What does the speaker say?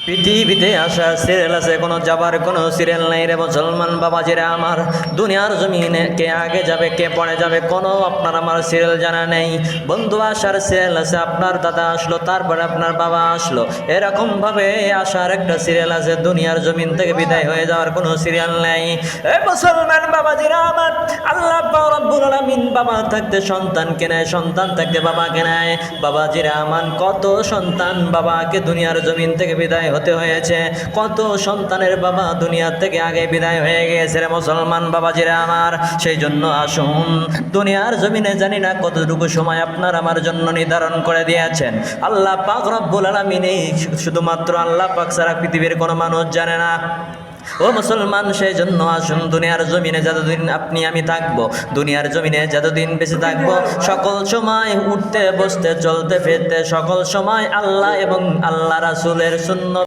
পৃথিবীতে আসার সিরিয়াল আছে, কোনো যাবার কোনো সিরিয়াল নাই রে মুসলমান বাবাজিরা আমার। দুনিয়ার জমিনে কে আগে যাবে কে পরে যাবে কোনো আপনার আমার সিরিয়াল জানা নেই। বন্ধু আসার সিরিয়াল আছে, আপনার দাদা আসলো তারপরে আপনার বাবা আসলো, এরকমভাবে আসার একটা সিরিয়াল আছে। দুনিয়ার জমিন থেকে বিদায় হয়ে যাওয়ার কোনো সিরিয়াল নেই। এ মুসলমান বাবাজিরা আমার, আল্লাহ পাক রব্বুল আলামিন বাবা থাকতে সন্তানকে নেয়, সন্তান থাকতে বাবাকে নেয়। বাবাজিরা আমার, কত সন্তান বাবাকে দুনিয়ার জমিন থেকে বিদায় হতে হয়েছে, কত সন্তানের বাবা দুনিয়া থেকে আগে বিদায় হয়ে গিয়েছে রে মুসলমান বাবাজিরা আমার। সেই জন্য আসুন, দুনিয়ার জমিনে জানি না কতটুকু সময় আপনার আমার জন্য নির্ধারণ করে দিয়েছেন আল্লাহ পাক রব্বুল আলামিন। এই শুধুমাত্র আল্লাহ পাক ছাড়া পৃথিবীর কোনো মানুষ জানে না। ও মুসলমান, সেই জন্য আসুন, দুনিয়ার জমিনে যতদিন আপনি আমি থাকবো, দুনিয়ার জমিনে যতদিন বেঁচে থাকবো, সকল সময় উঠতে বসতে চলতে ফিরতে সকল সময় আল্লাহ এবং আল্লাহ রাসূলের সুন্নাত